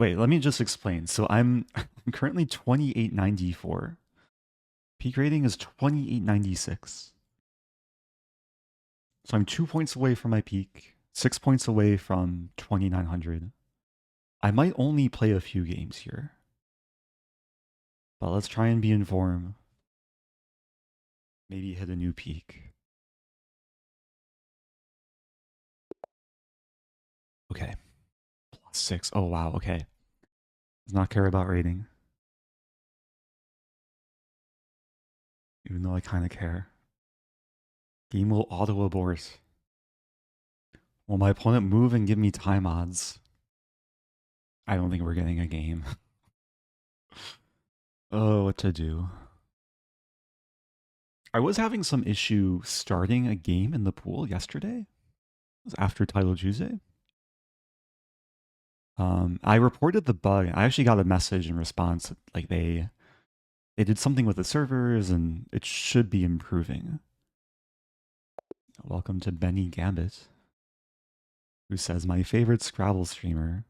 Wait, let me just explain. So I'm currently 2894. Peak rating is 2896. So I'm 2 points away from my peak, 6 points away from 2900. I might only play a few games here, but let's try and be in form. Maybe hit a new peak. Okay. +6. Oh, wow. Okay. Does not care about rating. Even though I kind of care. Game will auto-abort. Will my opponent move and give me time odds? I don't think we're getting a game. Oh, what to do? I was having some issue starting a game in the pool yesterday. It was after Title Tuesday. I reported the bug. I actually got a message in response, like they did something with the servers and it should be improving. Welcome to Benny Gambit, who says my favorite Scrabble streamer.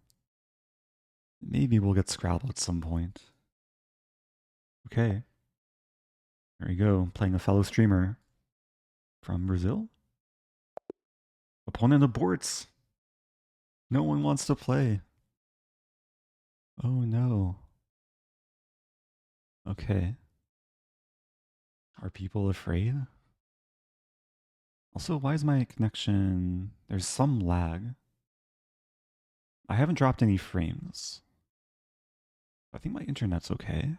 Maybe we'll get Scrabble at some point. Okay. There we go, playing a fellow streamer from Brazil. Opponent aborts. No one wants to play. Oh no. Okay. Are people afraid? Also, why is my connection... There's some lag. I haven't dropped any frames. I think my internet's okay.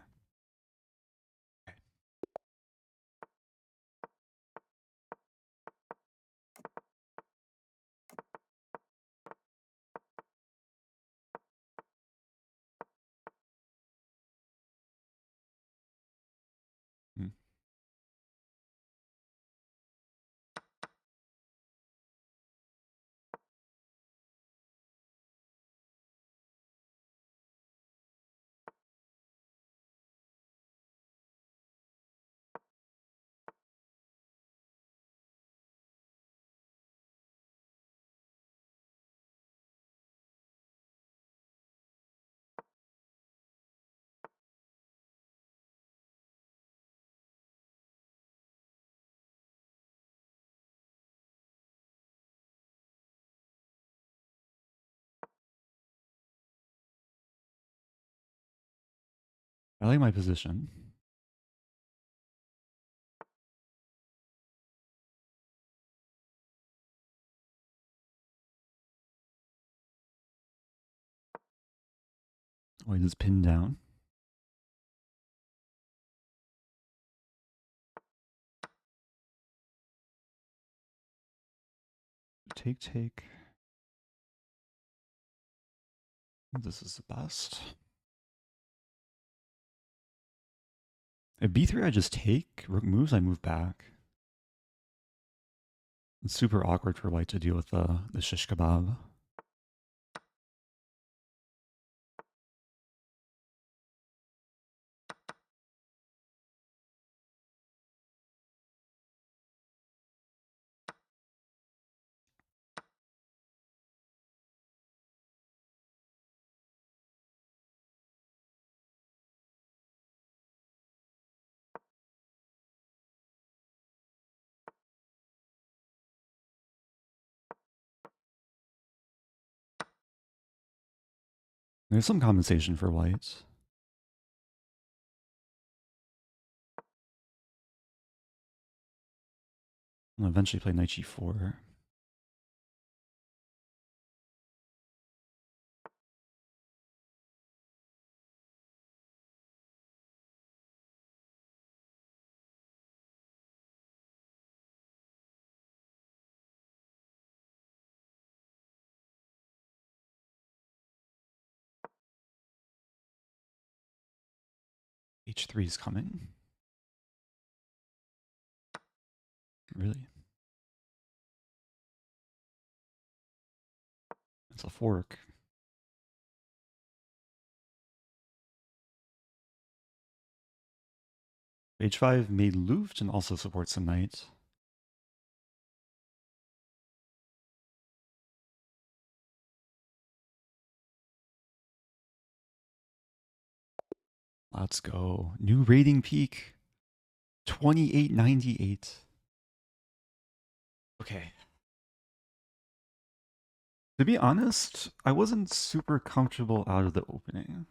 Hmm. I like my position. White is pinned down. Take, take. This is the best. At b3, I just take. Rook moves, I move back. It's super awkward for white to deal with the shish kebab. There's some compensation for white. I'll eventually play knight g4. h3 is coming. Really? It's a fork. h5 made Luft and also supports the knight. Let's go. New rating peak. 2898. Okay. To be honest, I wasn't super comfortable out of the opening.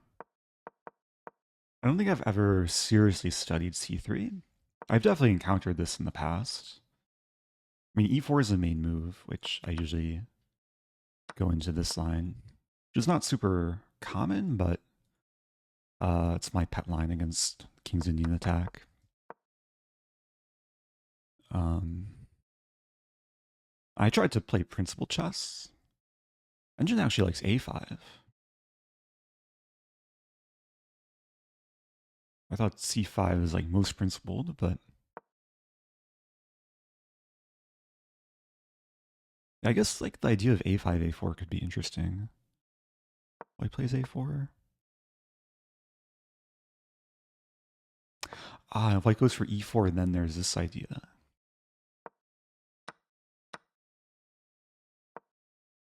I don't think I've ever seriously studied c3. I've definitely encountered this in the past. I mean, e4 is the main move, which I usually go into this line, which is not super common, but it's my pet line against King's Indian attack. I tried to play principal chess. Engine actually likes a5. I thought c5 is like most principled, but I guess like the idea of a5, a4 could be interesting. White plays a4. Ah, if white goes for e4, then there's this idea.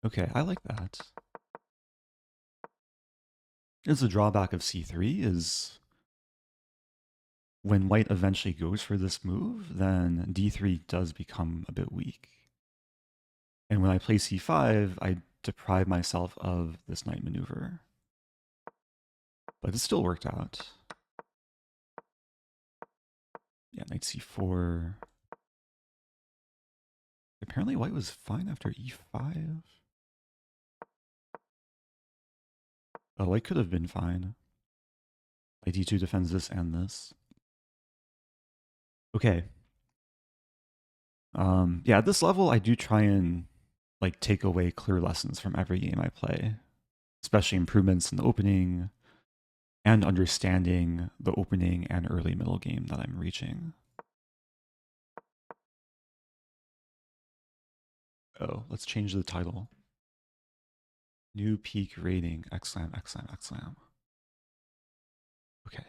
Okay, I like that. Is the drawback of c3 is when white eventually goes for this move, then d3 does become a bit weak. And when I play c5, I deprive myself of this knight maneuver. But it still worked out. Yeah, knight c4. Apparently white was fine after e5. Oh, white could have been fine. Knight d2 defends this and this. Okay. Yeah, at this level, I do try and like take away clear lessons from every game I play, especially improvements in the opening and understanding the opening and early middle game that I'm reaching. Oh, let's change the title. New peak rating, exclam, exclam, exclam. Okay.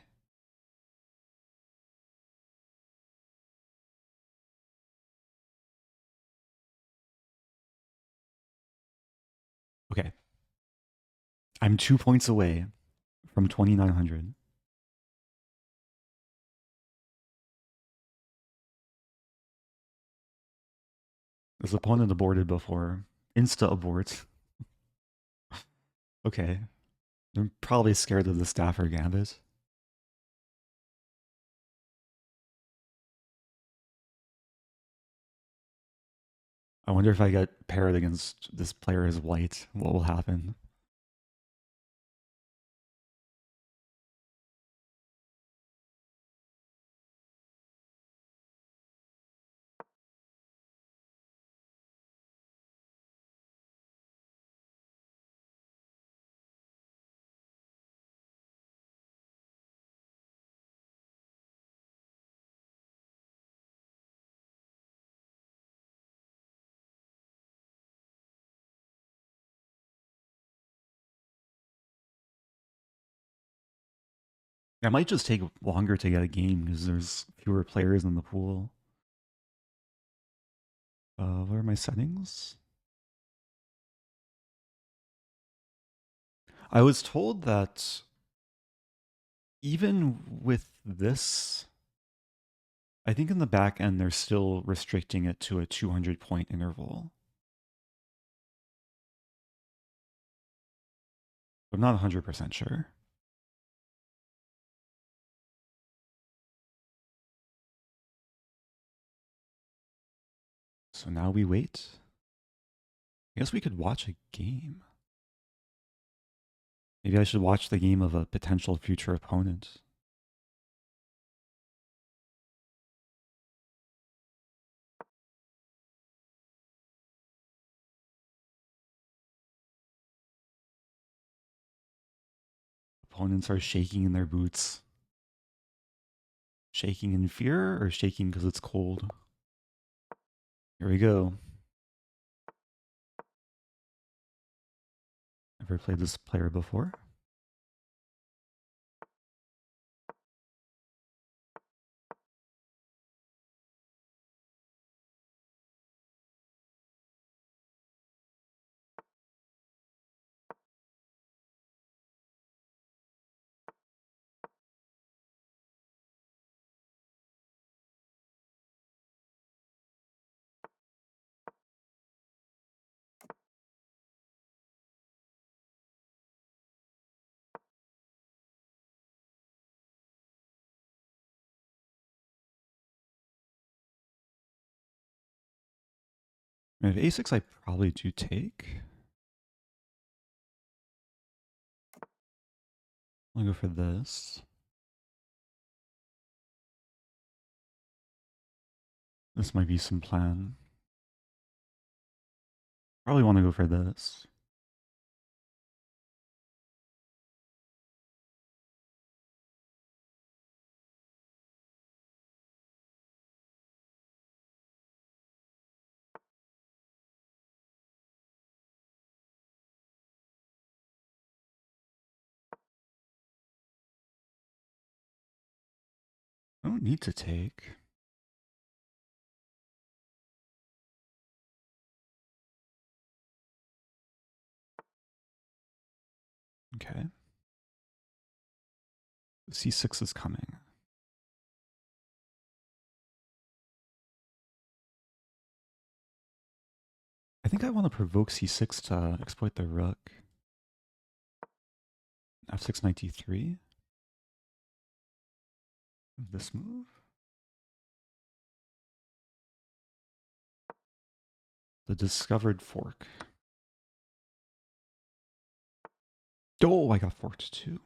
Okay. I'm 2 points away from 2,900. This opponent aborted before. Insta abort. Okay. I'm probably scared of the Stafford Gambit. I wonder if I get paired against this player as white, what will happen? It might just take longer to get a game because there's fewer players in the pool. What are my settings? I was told that even with this, I think in the back end they're still restricting it to a 200-point interval. I'm not 100% sure. So now we wait. I guess we could watch a game. Maybe I should watch the game of a potential future opponent. Opponents are shaking in their boots. Shaking in fear or shaking because it's cold? Here we go. Ever played this player before? I have a6, I probably do take. I'll go for this. This might be some plan. Probably want to go for this. I don't need to take. Okay. C6 is coming. I think I want to provoke C6 to exploit the rook. F6 knight d3. This move. The discovered fork. Oh, I got forked too.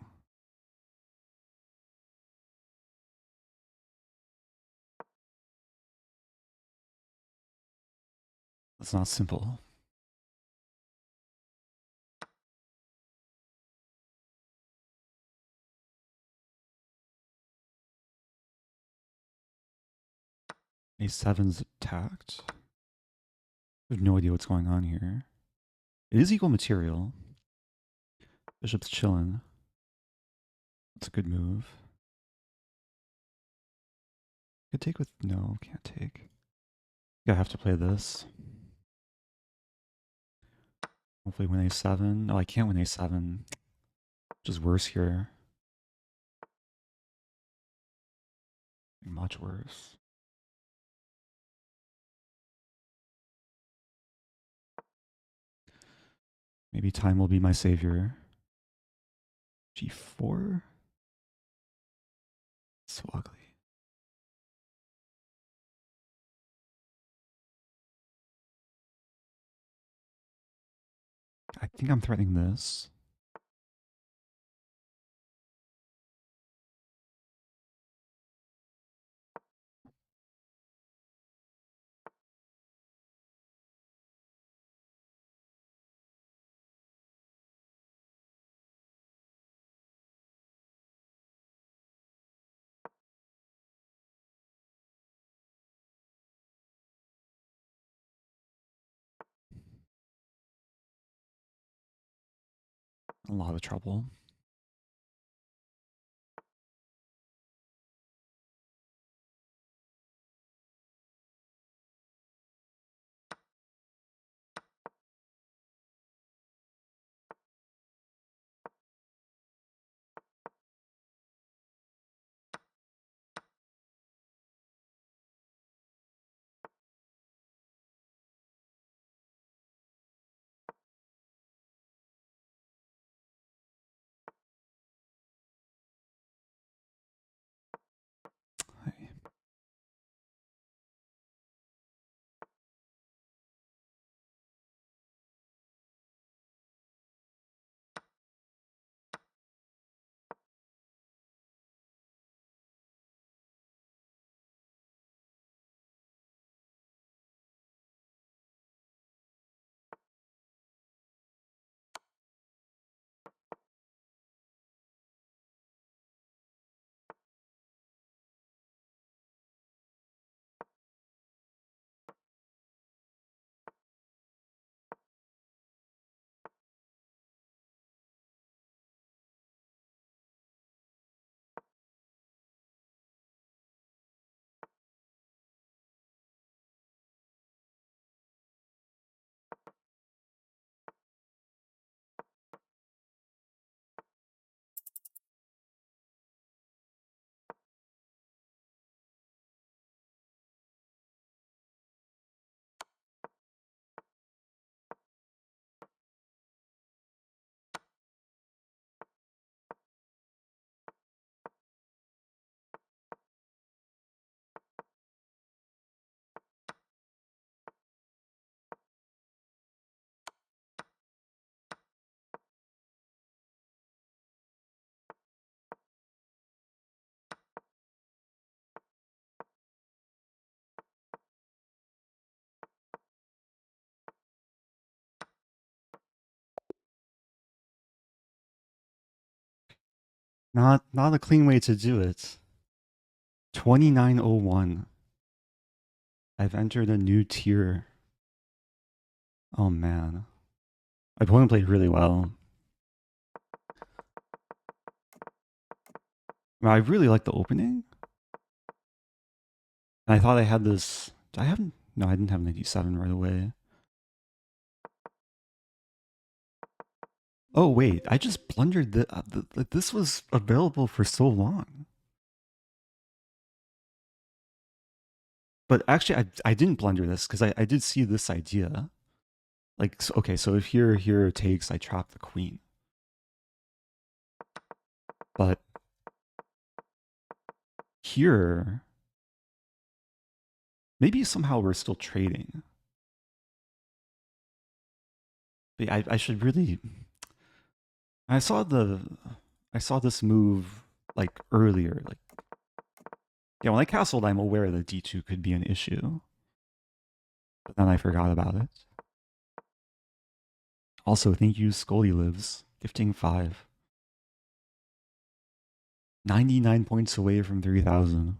That's not simple. A7's attacked. I have no idea what's going on here. It is equal material. Bishop's chilling. That's a good move. Could take with... No, can't take. I have to play this. Hopefully win a7. No, I can't win a7. Which is worse here. Much worse. Maybe time will be my savior. G4? So ugly. I think I'm threatening this. A lot of trouble. Not a clean way to do it. 2901. I've entered a new tier. Oh man. My opponent played really well. I really like the opening. And I thought I had this. I haven't. No, I didn't have 97 right away. Oh wait, I just blundered this was available for so long. But actually, I didn't blunder this because I did see this idea. Like, okay, so if here takes, I trap the queen. But here, maybe somehow we're still trading. But I should really. I saw this move like earlier. Like, yeah, when I castled, I'm aware that d2 could be an issue, but then I forgot about it. Also, thank you, Scully Lives, gifting 5. 99 points away from 3,000.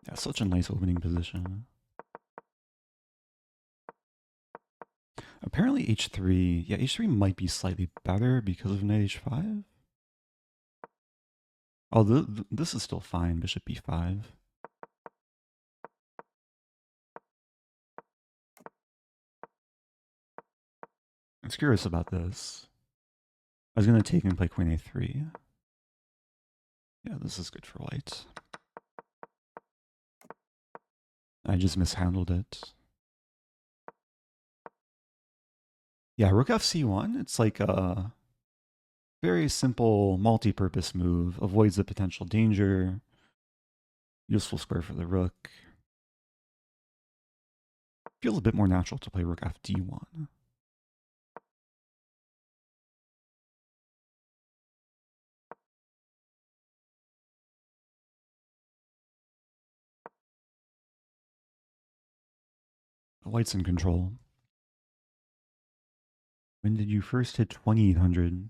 That's such a nice opening position. Apparently h3, yeah, h3 might be slightly better because of knight h5. Oh, this is still fine, bishop b5. I'm curious about this. I was going to take and play queen a3. Yeah, this is good for white. I just mishandled it. Yeah, rook fc1, it's like a very simple multi-purpose move. Avoids the potential danger. Useful square for the rook. Feels a bit more natural to play rook fd1. White's in control. When did you first hit 2800?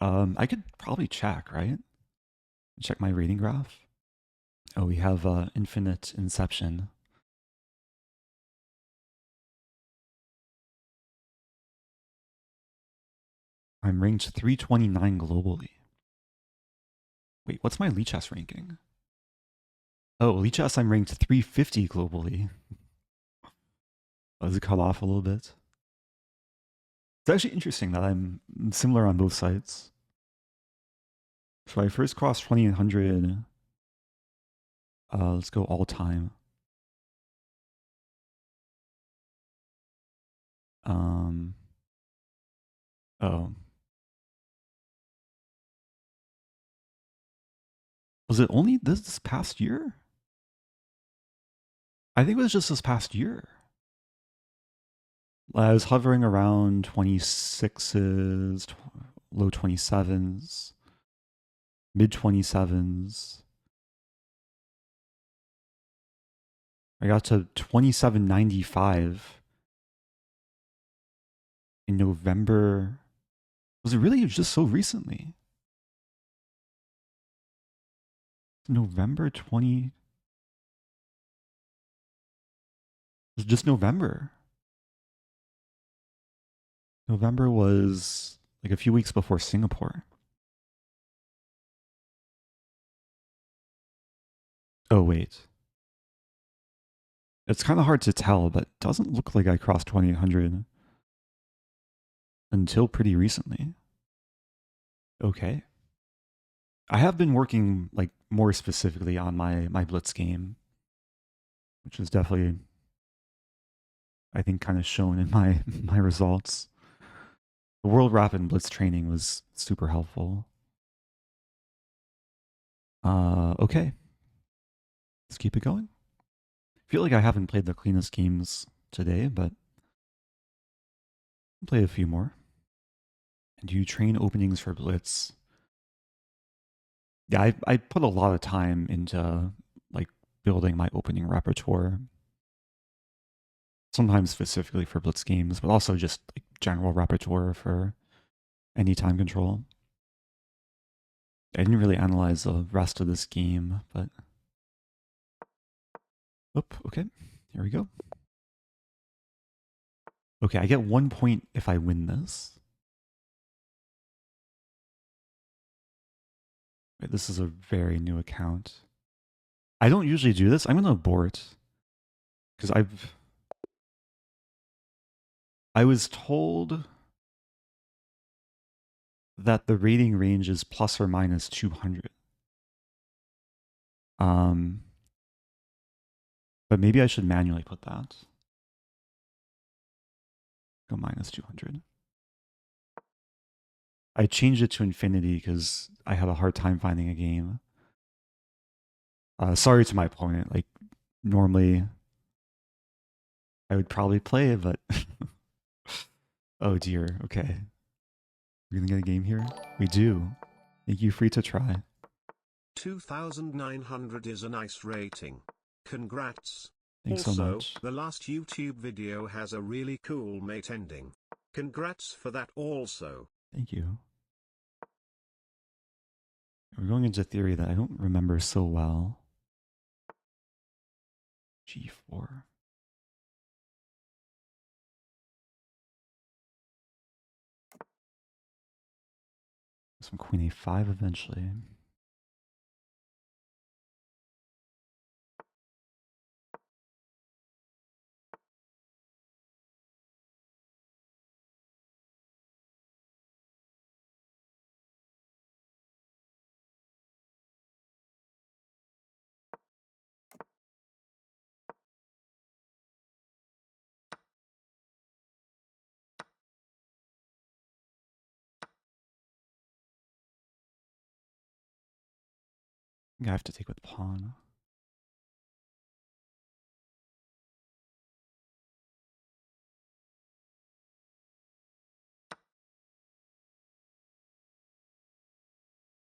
I could probably check, right? Check my rating graph. Oh, we have infinite inception. I'm ranked 329 globally. Wait, what's my Lichess ranking? Oh, Lichess, I'm ranked 350 globally. Does it cut off a little bit? It's actually interesting that I'm similar on both sides. So I first crossed 2800. Let's go all time. Oh. Was it only this past year? I think it was just this past year. I was hovering around 26s, low 27s, mid 27s. I got to 2795 in November. Was it really just so recently? November 20. It was just November. November was like a few weeks before Singapore. Oh, wait. It's kind of hard to tell, but it doesn't look like I crossed 2800 until pretty recently. Okay. I have been working like more specifically on my blitz game, which is definitely, I think, kind of shown in my my results. The World Rapid Blitz training was super helpful. Okay. Let's keep it going. I feel like I haven't played the cleanest games today, but I'll play a few more. And do you train openings for Blitz? Yeah, I put a lot of time into like building my opening repertoire. sometimes specifically for blitz games, but also just like general repertoire for any time control. I didn't really analyze the rest of this game, but okay, here we go. Okay, I get 1 point if I win this. Wait, this is a very new account. I don't usually do this. I'm gonna abort because I was told that the rating range is plus or minus 200. But maybe I should manually put that. Go minus 200. I changed it to infinity because I had a hard time finding a game. Sorry to my opponent. Like, normally I would probably play it, but oh dear. Okay. We're gonna get a game here? We do. Thank you, free to try. 2,900 is a nice rating. Congrats. Thanks also, so much. The last YouTube video has a really cool mate ending. Congrats for that also. Thank you. We're going into theory that I don't remember so well. G4. Some queen a5 eventually. I have to take with pawn.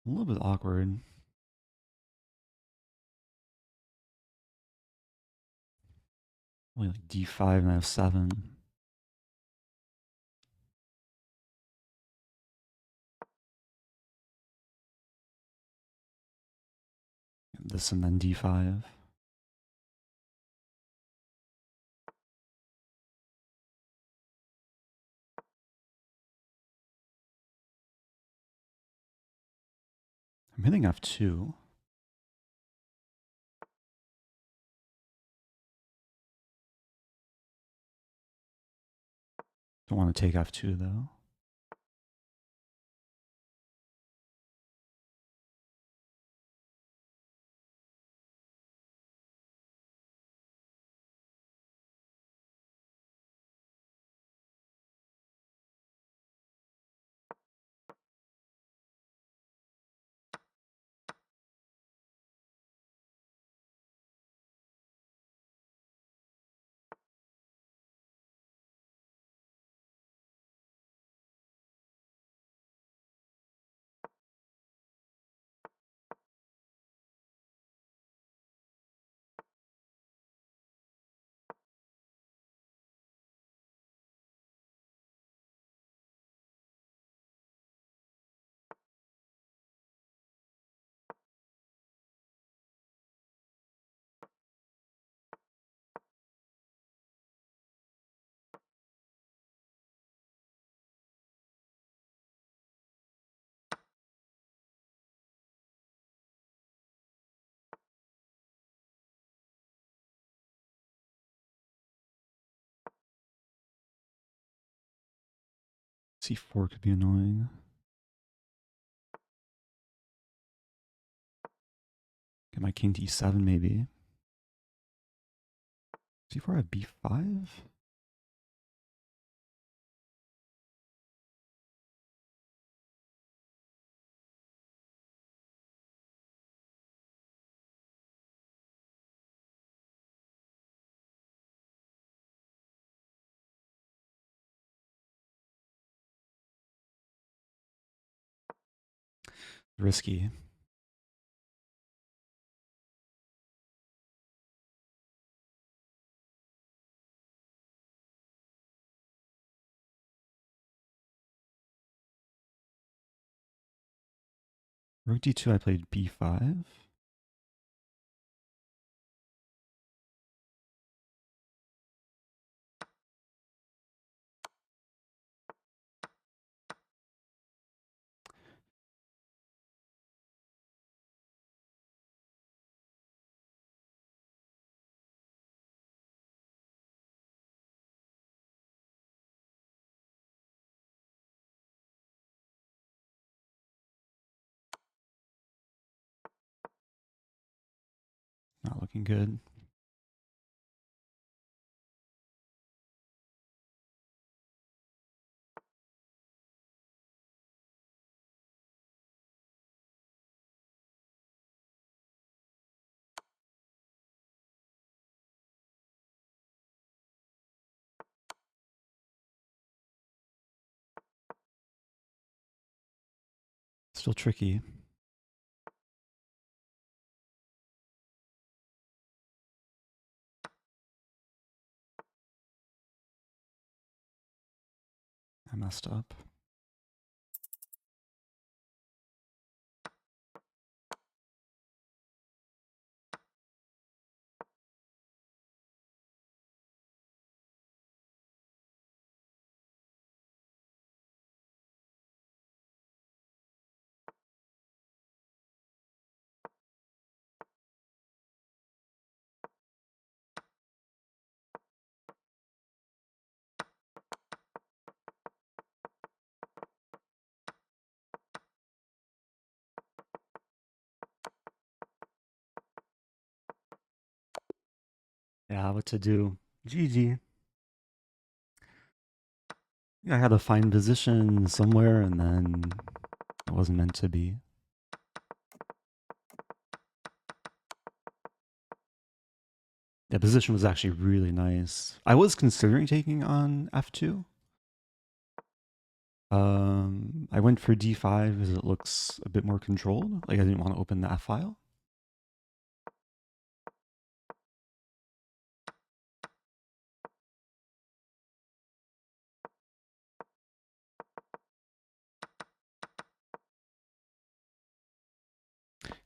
A little bit awkward. Only like d5 and f7. This and then d5. I'm hitting f2. Don't want to take f2 though. c4 could be annoying. Get my king to e7 maybe. c4 at b5? Risky. Rook d2, I played b5. Not looking good. Still tricky. I messed up. Yeah, what to do? GG. Yeah, I had a fine position somewhere and then it wasn't meant to be. The position was actually really nice. I was considering taking on f2. I went for d5 because it looks a bit more controlled. Like I didn't want to open the f file.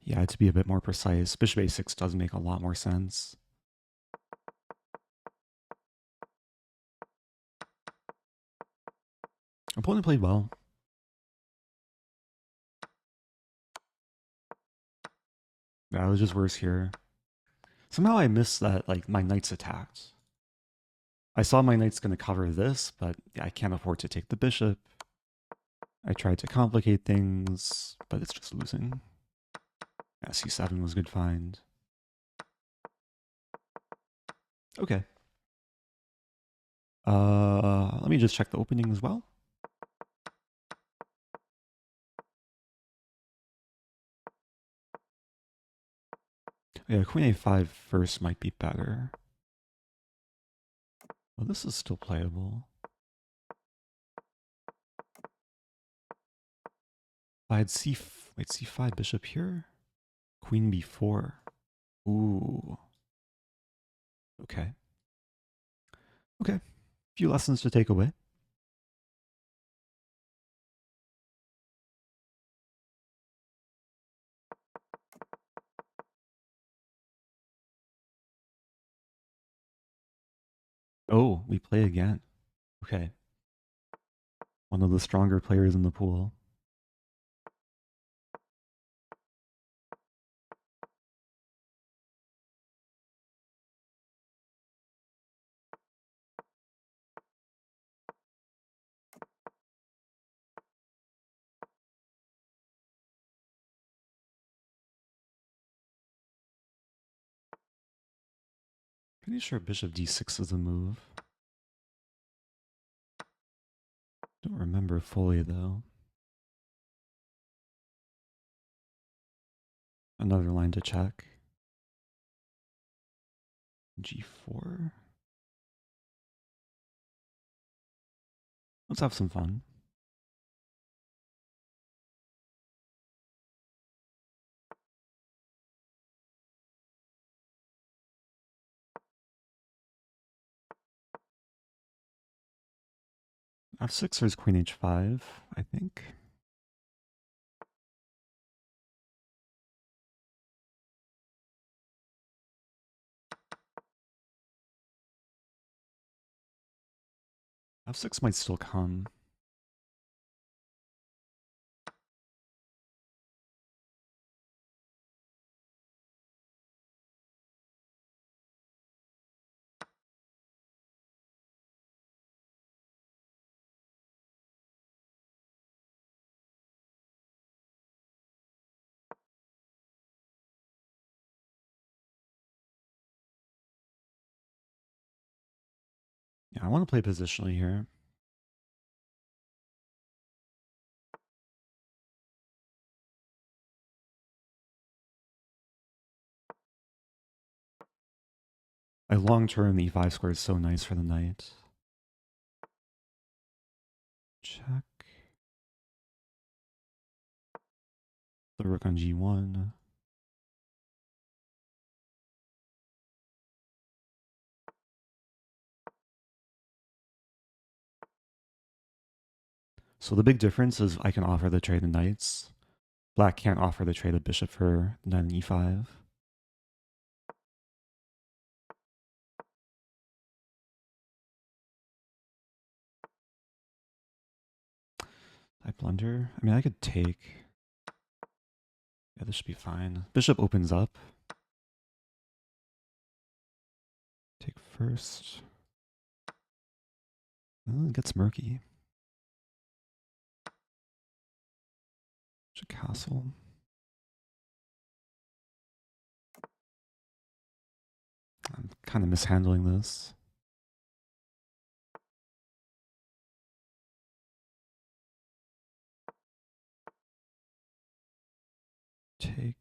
Yeah, to be a bit more precise, bishop a6 does make a lot more sense. Opponent played well. Yeah, it was just worse here. Somehow I missed that, like, my knight's attacked. I saw my knight's going to cover this, but yeah, I can't afford to take the bishop. I tried to complicate things, but it's just losing. Yeah, c7 was a good find. Okay. Let me just check the opening as well. Yeah, queen a5 first might be better. Well, this is still playable. If I had c5 bishop here. Queen b4. Ooh. Okay. Okay. Few lessons to take away. Oh, we play again. Okay. One of the stronger players in the pool. Pretty sure bishop d6 is a move. Don't remember fully though. Another line to check. g4. Let's have some fun. f6 is queen h5, I think. f6 might still come. Yeah, I want to play positionally here. A long term, the e5 square is so nice for the knight. Check. The rook on g1. So the big difference is I can offer the trade of knights. Black can't offer the trade of bishop for knight on e5. I blunder. I mean, I could take. Yeah, this should be fine. Bishop opens up. Take first. Oh, it gets murky. Should castle. I'm kind of mishandling this. Take.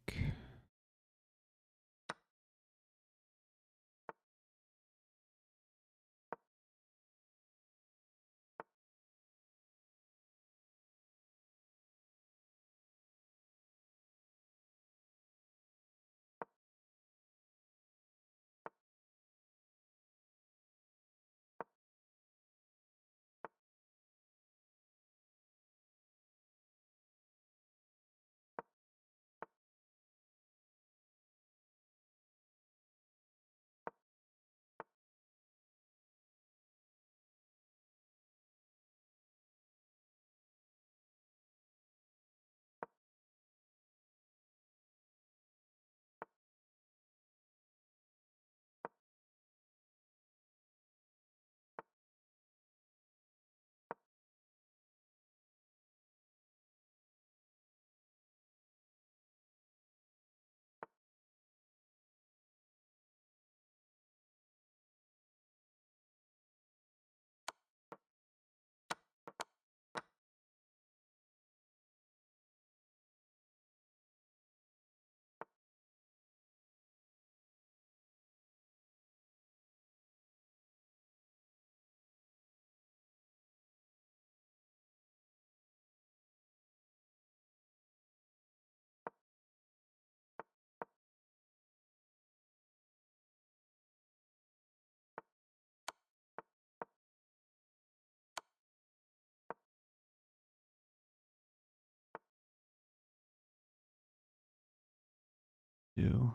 Do.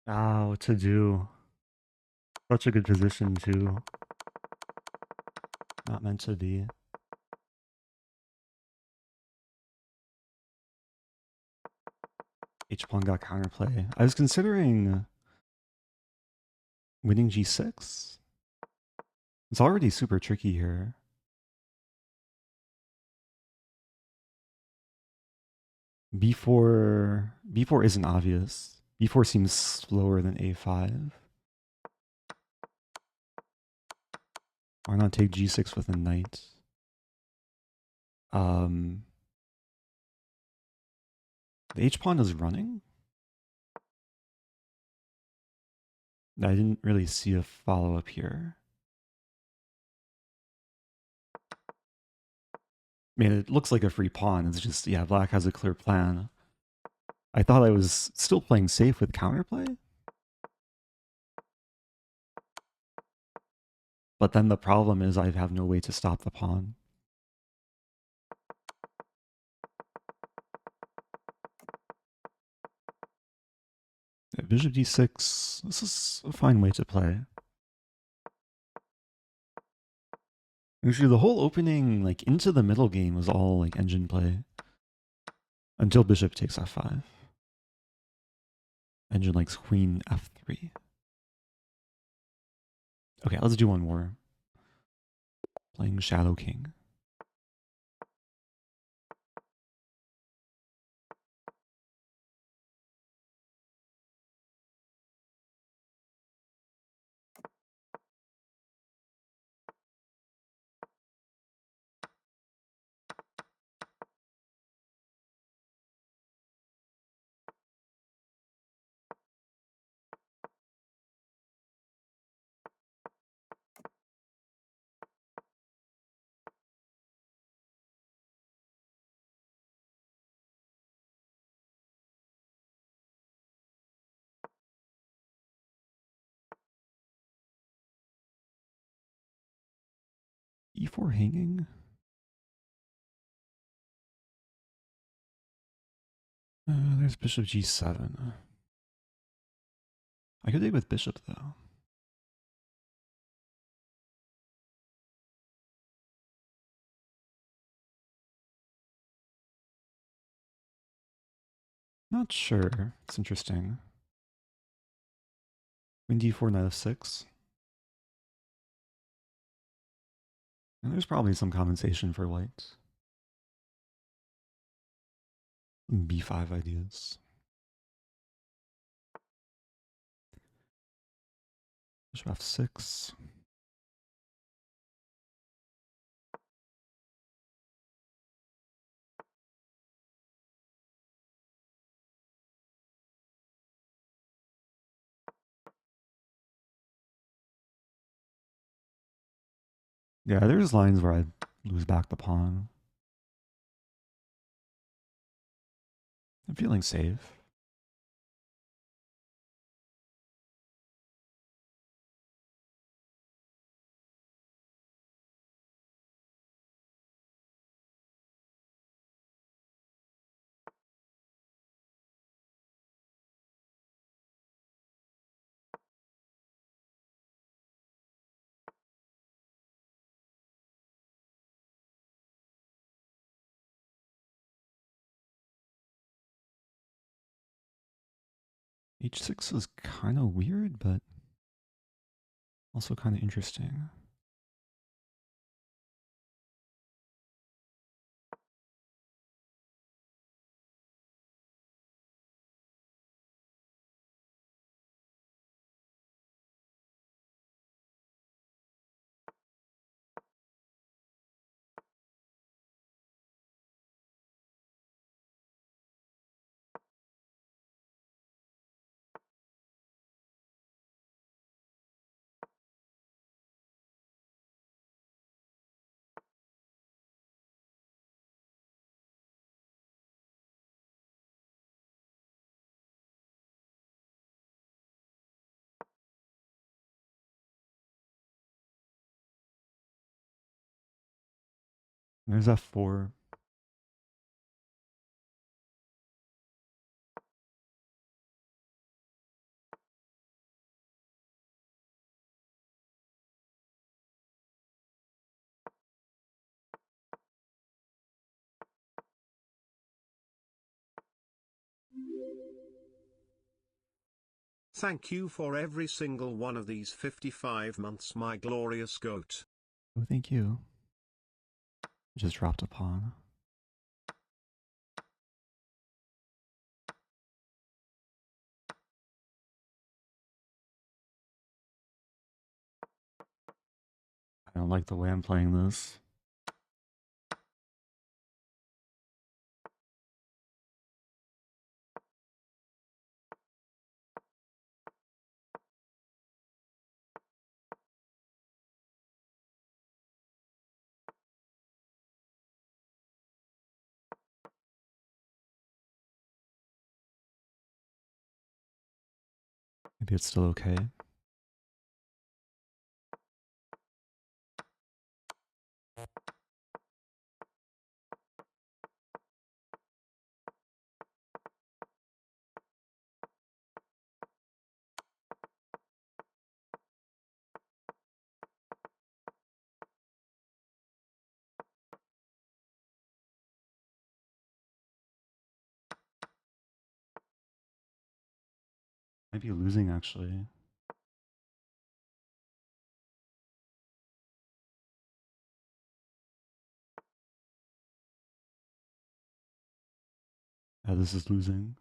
Ah, what to do? Such a good position too. Not meant to be. H1 got counterplay. I was considering winning g6. It's already super tricky here. B4 isn't obvious. B4 seems slower than A5. Why not take g6 with a knight? The h-pawn is running? I didn't really see a follow-up here. I mean, it looks like a free pawn. It's just, yeah, black has a clear plan. I thought I was still playing safe with counterplay. But then the problem is I have no way to stop the pawn. Yeah, bishop d6, this is a fine way to play. Actually, the whole opening, like, into the middle game was all, like, engine play. Until bishop takes f5. Engine likes queen f3. Okay, let's do one more. Playing Shadow King. e4 hanging. There's bishop g7. I could take with bishop, though. Not sure. It's interesting. Queen d4, knight f6. And there's probably some compensation for white. b5 ideas. Bishop f6. Yeah, there's lines where I lose back the pawn. I'm feeling safe. h6 is kind of weird, but also kind of interesting. There's f4. Thank you for every single one of these 55 months, my glorious goat. Oh, thank you. Just dropped a pawn. I don't like the way I'm playing this. Maybe it's still okay. Might be losing actually. Yeah, this is losing.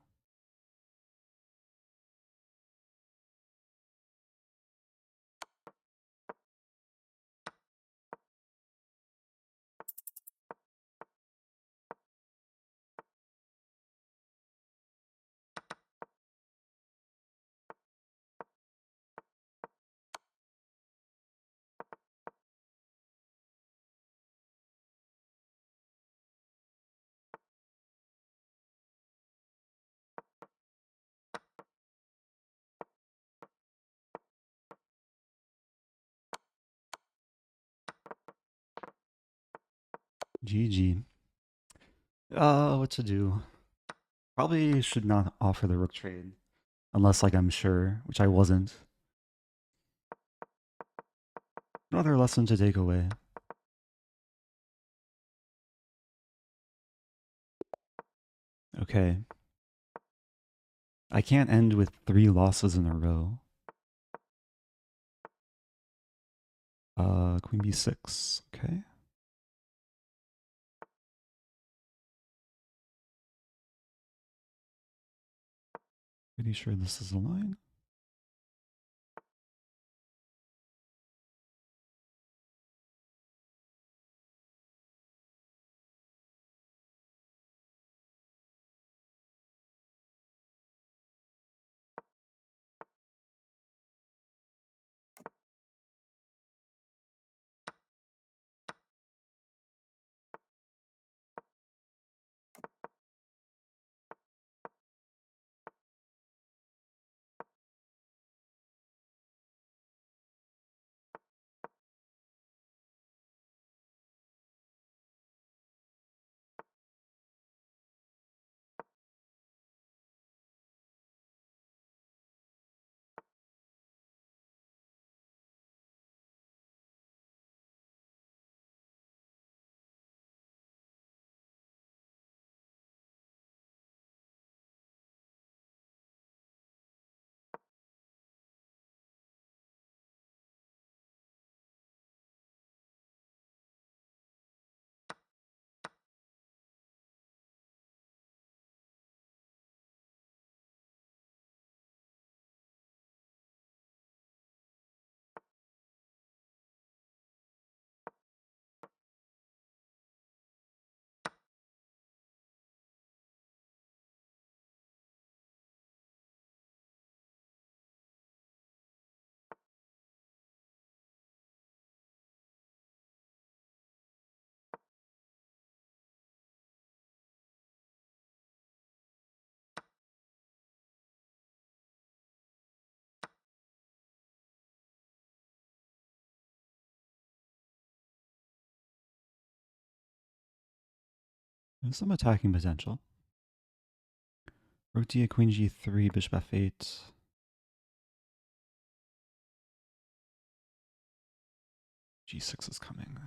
GG. What to do? Probably should not offer the rook trade. Unless, like, I'm sure, which I wasn't. Another lesson to take away. Okay. I can't end with 3 losses in a row. Queen b6. Okay. Pretty sure this is a line. There's some attacking potential. Rook d8, queen g3, bishop f8. G6 is coming.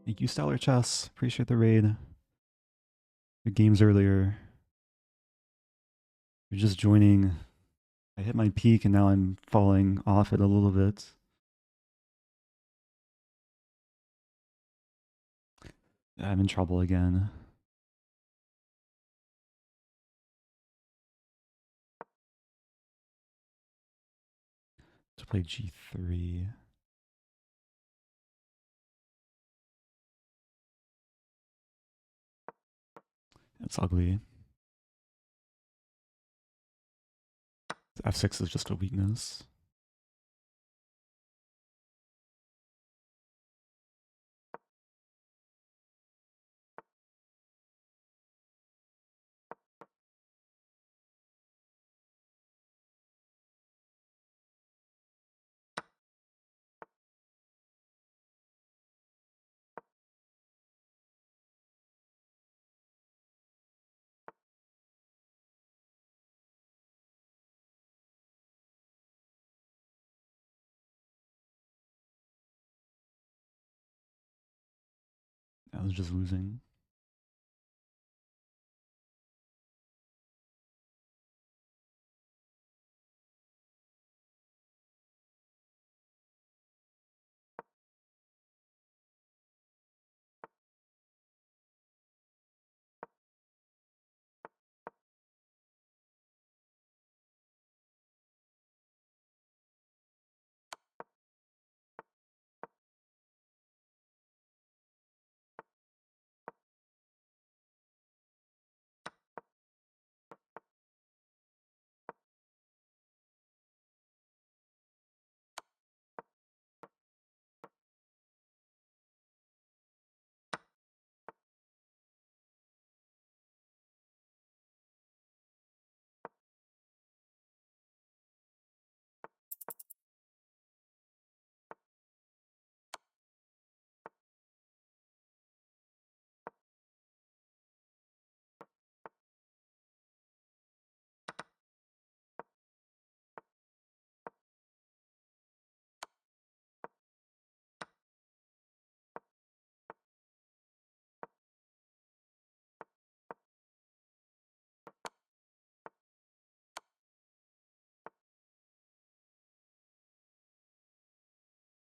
Thank you, Stellar Chess. Appreciate the raid. Good games earlier. You're just joining. I hit my peak and now I'm falling off it a little bit. I'm in trouble again. To play g3. It's ugly. F6 is just a weakness. I was just losing.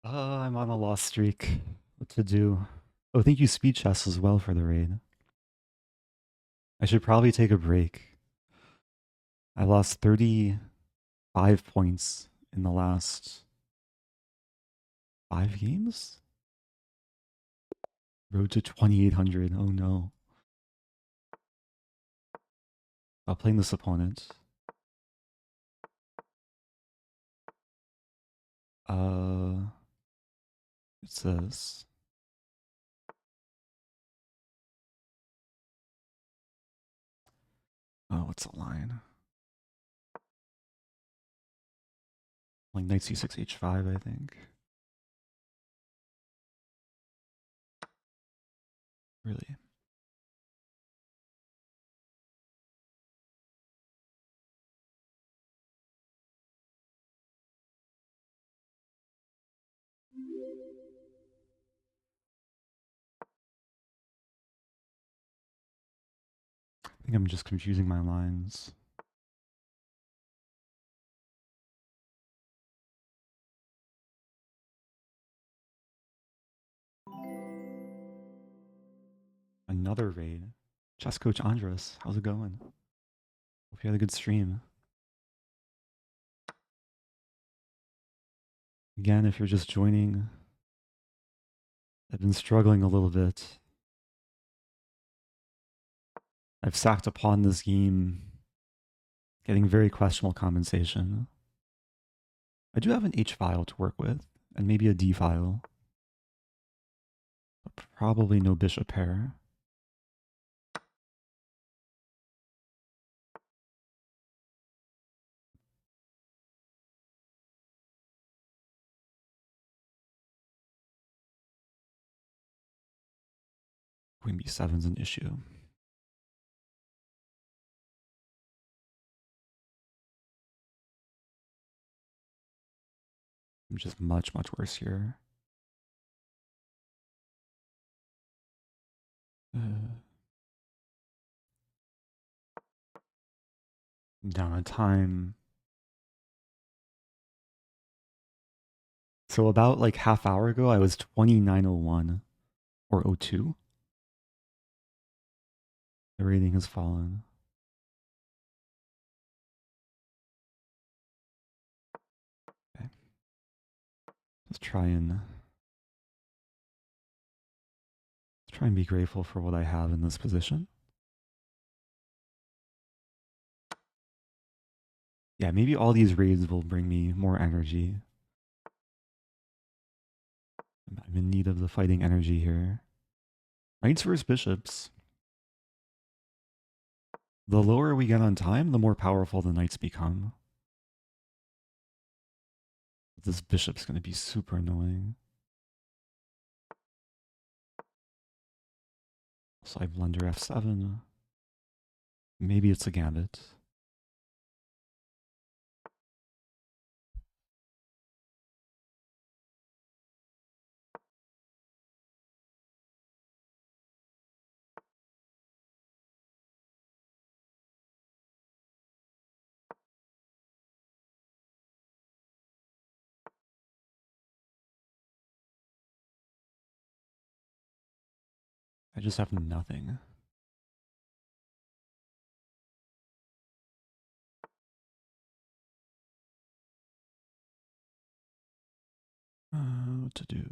I'm on a lost streak. What to do? Oh, thank you, Speed Chess, as well for the raid. I should probably take a break. I lost 35 points in the last 5 games? Road to 2,800. Oh no. I'll play this opponent. Uh, it says. Oh, what's the line? Like knight c6 h5, I think. Really? I think I'm just confusing my lines. Another raid. Chess Coach Andres, how's it going? Hope you had a good stream. Again, if you're just joining, I've been struggling a little bit. I've sacked upon this game, getting very questionable compensation. I do have an H file to work with, and maybe a D file, but probably no bishop pair. Queen b7's an issue. I'm just much, much worse here. Down on time. So about like half hour ago, I was 2901 or oh 02. The rating has fallen. Okay. Let's try and be grateful for what I have in this position. Yeah, maybe all these raids will bring me more energy. I'm in need of the fighting energy here. Knights versus bishops. The lower we get on time, the more powerful the knights become. This bishop's going to be super annoying. So I blunder f7. Maybe it's a gambit. I just have nothing. What to do?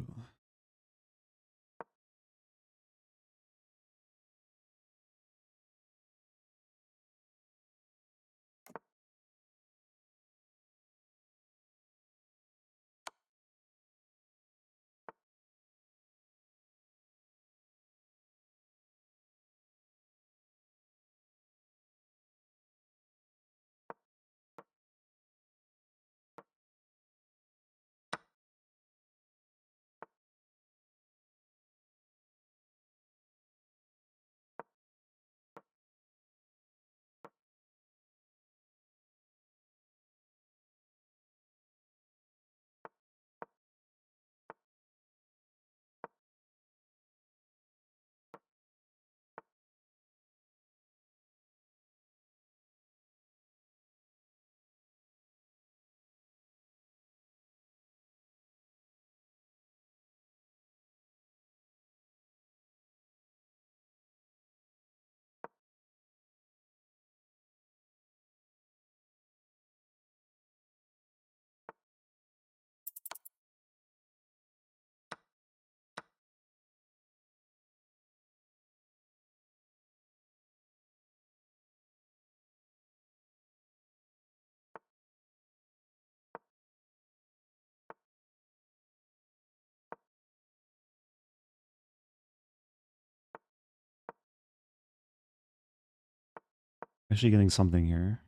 Actually getting something here.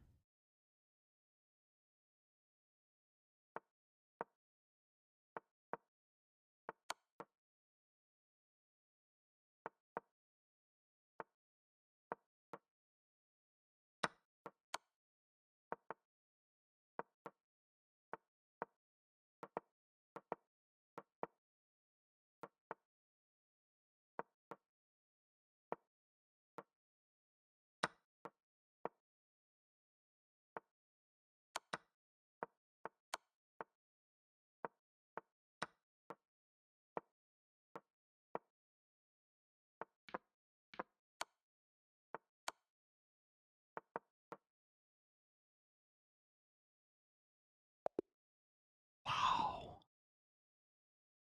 Wow.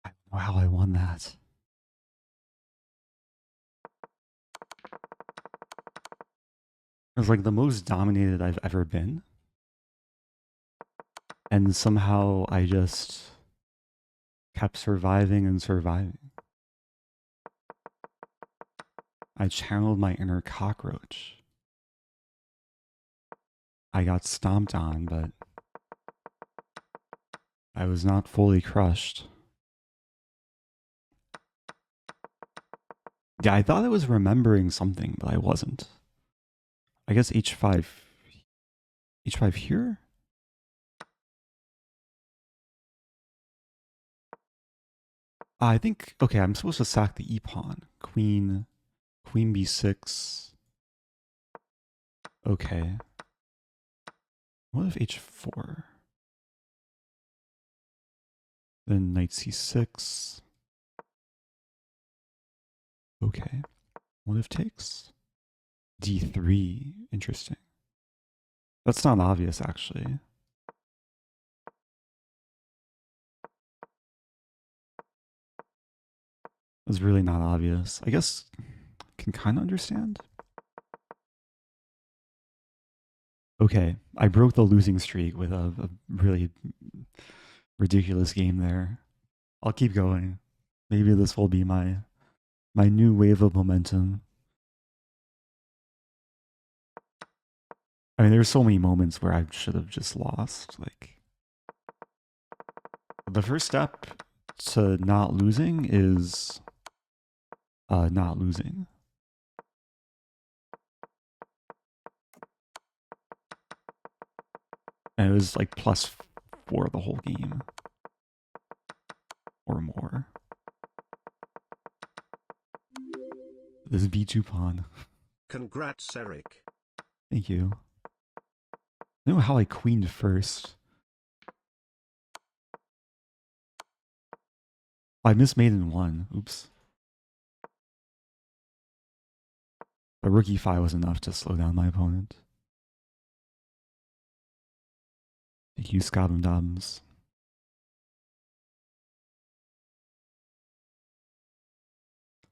I don't know how I won that. It was like the most dominated I've ever been. And somehow I just kept surviving and surviving. I channeled my inner cockroach. I got stomped on, but I was not fully crushed. Yeah, I thought I was remembering something, but I wasn't. I guess h5. h5 here? I think, okay, I'm supposed to sack the e-pawn. Queen b6. Okay. What if h4? Then knight c6. Okay. What if takes? d3. Interesting. That's not obvious, actually. That's really not obvious. I guess I can kind of understand. Okay, I broke the losing streak with a really ridiculous game there. I'll keep going. Maybe this will be my new wave of momentum. I mean, there's so many moments where I should have just lost. Like, the first step to not losing is not losing. And it was like +4 the whole game or more. This b2 pawn. Congrats, Eric. Thank you. I don't know how I queened first. I missed mate in 1. Oops. But rook e5 was enough to slow down my opponent. Thank you, Scabum Dobbins.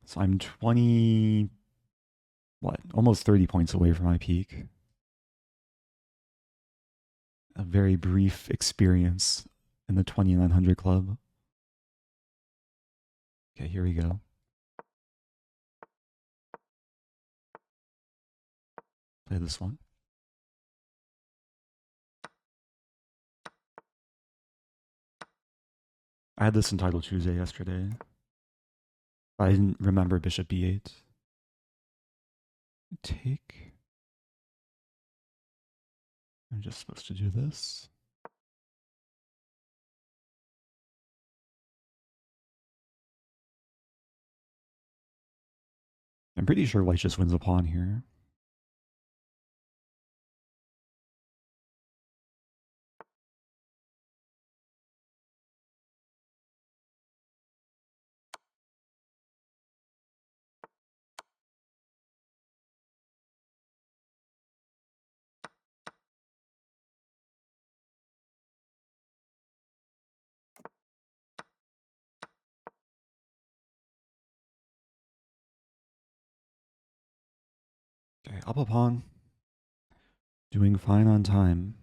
So I'm 20, almost 30 points away from my peak. A very brief experience in the 2900 club. Okay, here we go. Play this one. I had this in Title Tuesday yesterday. I didn't remember bishop b8. Take. I'm just supposed to do this. I'm pretty sure white just wins a pawn here. Okay, up a pawn. Doing fine on time.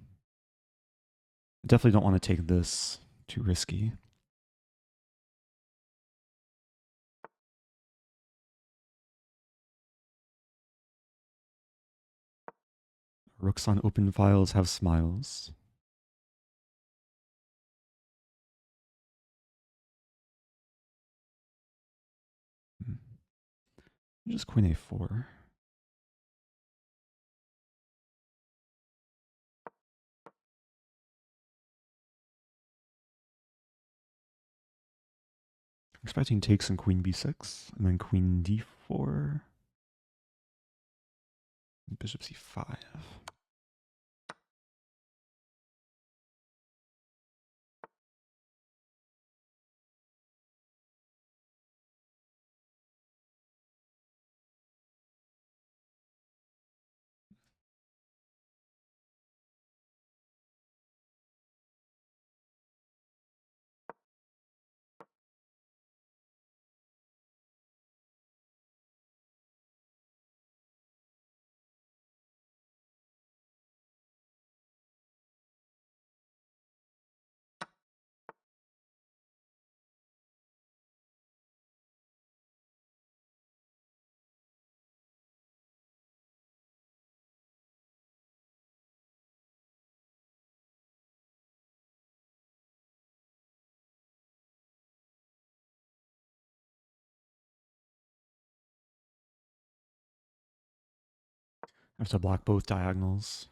I definitely don't want to take this. Too risky. Rooks on open files have smiles. Just queen a4. Expecting takes and queen b6, and then queen d4. Bishop c5. I have to block both diagonals.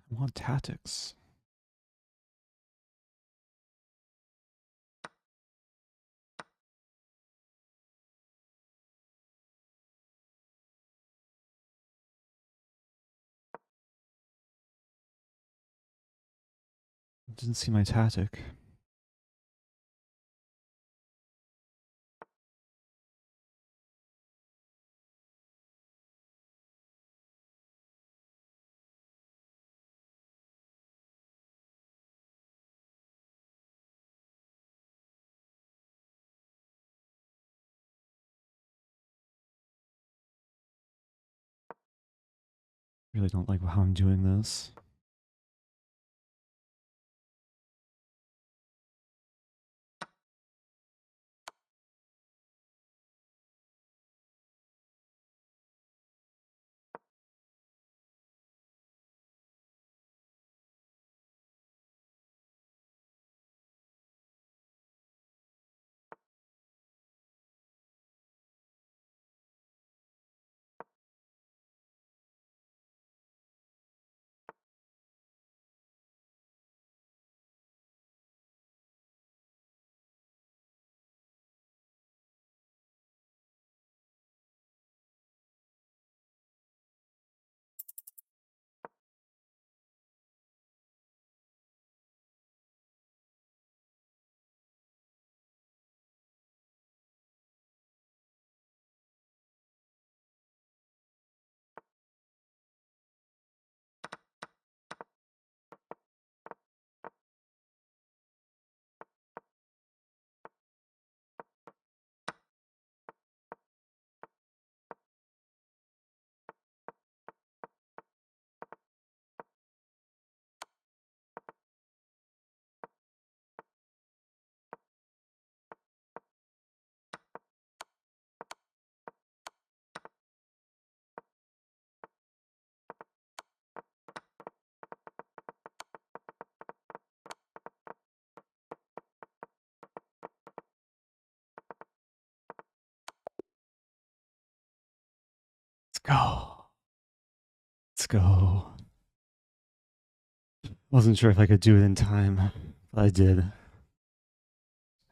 I want tactics. Didn't see my tactic. Really don't like how I'm doing this. Let's go. Let's go. Wasn't sure if I could do it in time, but I did.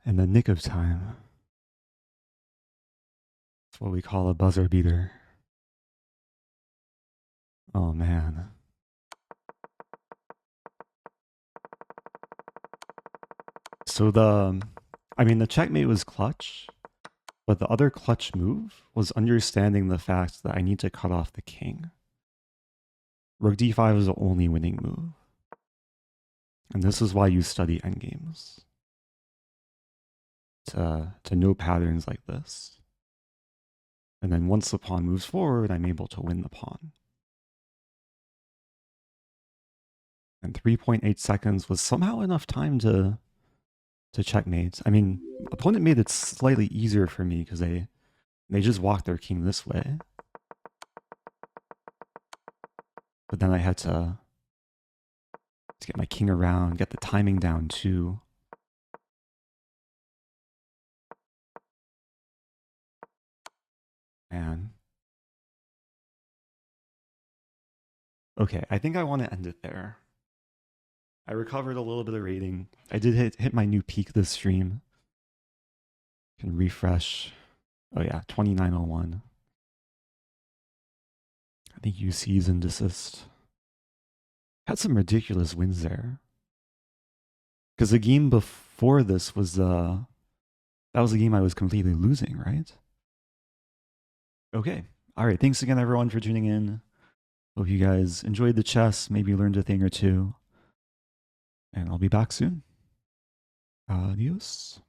In the nick of time. That's what we call a buzzer beater. Oh man. So the checkmate was clutch, but the other clutch move was understanding the fact that I need to cut off the king. Rook d5 is the only winning move. And this is why you study endgames. To know patterns like this. And then once the pawn moves forward, I'm able to win the pawn. And 3.8 seconds was somehow enough time to checkmate. I mean, opponent made it slightly easier for me because they just walked their king this way. But then I had to get my king around, get the timing down too. Man. Okay, I think I want to end it there. I recovered a little bit of rating. I did hit my new peak this stream. Can refresh. Oh yeah, 2901. I think UC's and desist. Had some ridiculous wins there. Because the game before this was that was the game I was completely losing, right? Okay. All right. Thanks again, everyone, for tuning in. Hope you guys enjoyed the chess, maybe learned a thing or two. And I'll be back soon. Adios.